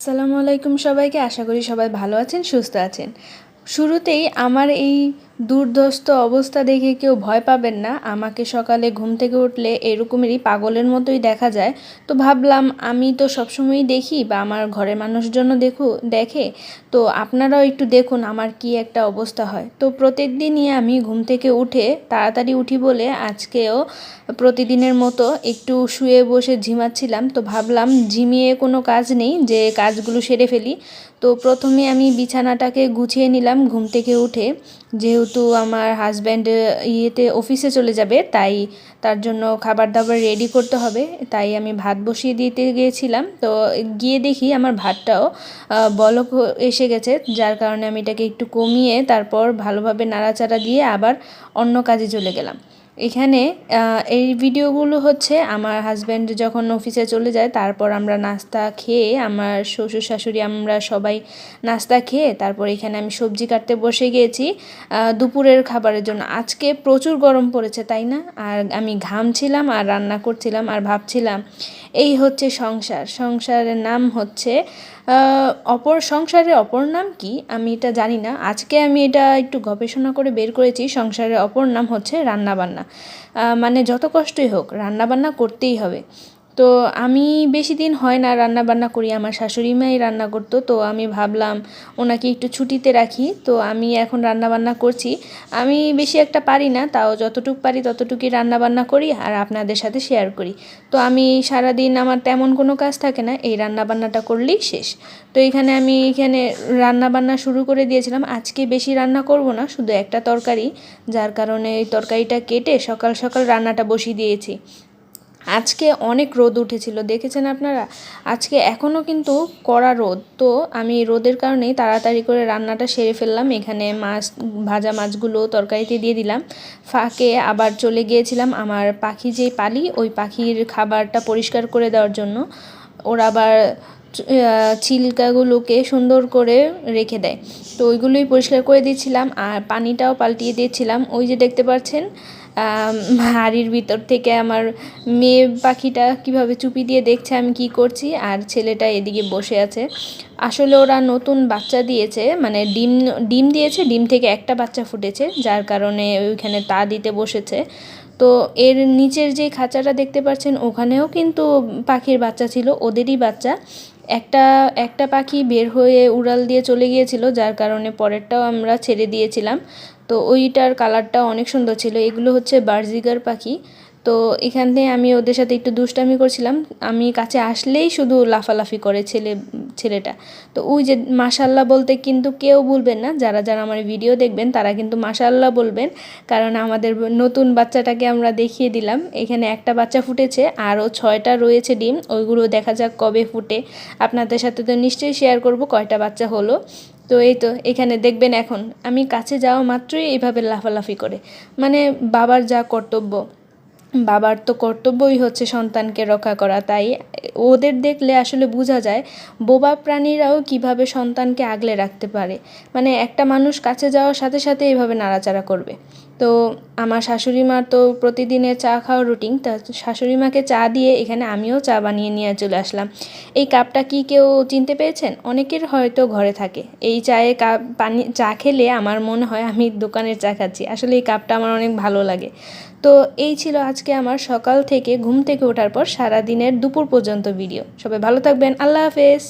আসসালামু আলাইকুম সবাইকে। আশা করি সবাই ভালো আছেন, সুস্থ আছেন। শুরুতেই আমার এই দুর্ধস্ত অবস্থা দেখে কেউ ভয় পাবেন না। আমাকে সকালে ঘুম থেকে উঠলে এরকমেরই পাগলের মতোই দেখা যায়। তো ভাবলাম আমি তো সবসময়ই দেখি বা আমার ঘরের মানুষজনও দেখে, তো আপনারাও একটু দেখুন আমার কি একটা অবস্থা হয়। তো প্রত্যেক দিনই আমি ঘুম থেকে উঠে তাড়াতাড়ি উঠি বলে আজকেও প্রতিদিনের মতো একটু শুয়ে বসে ঝিমাচ্ছিলাম। তো ভাবলাম ঝিমিয়ে কোনো কাজ নেই, যে কাজগুলো সেরে ফেলি। তো প্রথমে আমি বিছানাটাকে গুছিয়ে নিলাম ঘুম থেকে উঠে, যেহেতু আমার হাজব্যান্ড অফিসে চলে যাবে, তাই তার জন্য খাবার দাবার রেডি করতে হবে। তাই আমি ভাত বসিয়ে দিতে গিয়েছিলাম। তো গিয়ে দেখি আমার ভাতটাও বলক এসে গেছে, যার কারণে আমি এটাকে একটু কমিয়ে তারপর ভালোভাবে নাড়াচাড়া দিয়ে আবার অন্য কাজে চলে গেলাম। এখানে এই ভিডিওগুলো হচ্ছে আমার হাজব্যান্ড যখন অফিসে চলে যায়, তারপর আমরা নাস্তা খেয়ে, আমার শ্বশুর শাশুড়ি আমরা সবাই নাস্তা খেয়ে তারপর এখানে আমি সবজি কাটতে বসে গিয়েছি দুপুরের খাবারের জন্য। আজকে প্রচুর গরম পড়েছে, তাই না? আর আমি ঘামছিলাম আর রান্না করছিলাম আর ভাবছিলাম এই হচ্ছে সংসারের নাম হচ্ছে সংসারের অপর নাম কি আমি এটা জানি না। আজকে আমি এটা একটু গবেষণা করে বের করেছি, সংসারের অপর নাম হচ্ছে রান্নাবান্না। মানে যত কষ্টই হোক রান্নাবান্না করতেই হবে। তো আমি বেশি দিন হয় না রান্নাবান্না করি, আমার শাশুড়ি মাই রান্না করতো, তো আমি ভাবলাম ওনাকে একটু ছুটিতে রাখি। তো আমি এখন রান্নাবান্না করছি। আমি বেশি একটা পারি না, তাও যতটুকু পারি ততটুকুই রান্নাবান্না করি আর আপনাদের সাথে শেয়ার করি। তো আমি সারাদিন আমার তেমন কোনো কাজ থাকে না, এই রান্নাবান্নাটা করলেই শেষ। তো এখানে রান্নাবান্না শুরু করে দিয়েছিলাম। আজকে বেশি রান্না করব না, শুধু একটা তরকারি, যার কারণে এই তরকারিটা কেটে সকাল সকাল রান্নাটা বসিয়ে দিয়েছি। আজকে অনেক রোদ উঠেছিল, দেখেছেন আপনারা? আজকে এখনও কিন্তু কড়া রোদ। তো আমি রোদের কারণেই তাড়াতাড়ি করে রান্নাটা সেরে ফেললাম। এখানে ভাজা মাছগুলো তরকারিতে দিয়ে দিলাম। ফাঁকে আবার চলে গিয়েছিলাম আমার পাখি যেই পালি, ওই পাখির খাবারটা পরিষ্কার করে দেওয়ার জন্য। ওরা আবার ছিলকাগুলোকে সুন্দর করে রেখে দেয়, তো ওইগুলোই পরিষ্কার করে দিচ্ছিলাম আর পানিটাও পাল্টিয়ে দিচ্ছিলাম। ওই যে দেখতে পাচ্ছেন হাঁড়ির ভিতর থেকে আমার মেয়ে পাখিটা কিভাবে চুপি দিয়ে দেখছে আমি কি করছি, আর ছেলেটা এদিকে বসে আছে। আসলে ওরা নতুন বাচ্চা দিয়েছে, মানে ডিম দিয়েছে, ডিম থেকে একটা বাচ্চা ফুটেছে, যার কারণে ওইখানে তা দিতে বসেছে। তো এর নিচের যে খাঁচাটা দেখতে পাচ্ছেন, ওখানেও কিন্তু পাখির বাচ্চা ছিল, ওদেরই বাচ্চা। একটা একটা পাখি বের হয়ে উড়াল দিয়ে চলে গিয়েছিল, যার কারণে পরেরটাও আমরা ছেড়ে দিয়েছিলাম। তো ওইটার কালারটা অনেক সুন্দর ছিল। এগুলো হচ্ছে বার্জিগার পাখি। তো এখান থেকে আমি ওদের সাথে একটু দুষ্টামি করছিলাম। আমি কাছে আসলেই শুধু লাফালাফি করে ছেলেটা। তো ওই যে মাশাল্লাহ বলতে কিন্তু কেউ ভুলবেন না, যারা যারা আমার ভিডিও দেখবেন তারা কিন্তু মাশাল্লাহ বলবেন, কারণ আমাদের নতুন বাচ্চাটাকে আমরা দেখিয়ে দিলাম। এখানে একটা বাচ্চা ফুটেছে, আরও 6টা রয়েছে ডিম, ওইগুলো দেখা যাক কবে ফুটে। আপনাদের সাথে তো নিশ্চয়ই শেয়ার করব কয়টা বাচ্চা হলো। তো এই তো এখানে দেখবেন, এখন আমি কাছে যাওয়া মাত্রই এইভাবে লাফালাফি করে। মানে বাবার যা কর্তব্য, বাবার তো কর্তব্যই হচ্ছে সন্তানকে রক্ষা করা। তাই ওদের দেখলে আসলে বোঝা যায় বোবা প্রাণীরাও কিভাবে সন্তানকে আগলে রাখতে পারে। মানে একটা মানুষ কাছে যাওয়ার সাথে সাথে এইভাবে নাড়াচাড়া করবে। তো আমার শাশুড়ি মার তো প্রতিদিনের চা খাওয়ার রুটিন, তা শাশুড়ি মাকে চা দিয়ে এখানে আমিও চা বানিয়ে নিয়ে চলে আসলাম। এই কাপটা কি কেউ চিনতে পেরেছেন? অনেকের হয়তো ঘরে থাকে। এই চায়ে চা খেলে আমার মনে হয় আমি দোকানের চা খাচ্ছি। আসলে এই কাপটা আমার অনেক ভালো লাগে। তো এই ছিল আজকে আমার সকাল থেকে ঘুম থেকে ওঠার পর সারাদিনের দুপুর পর্যন্ত ভিডিও। সবাই ভালো থাকবেন, আল্লাহ হাফেজ।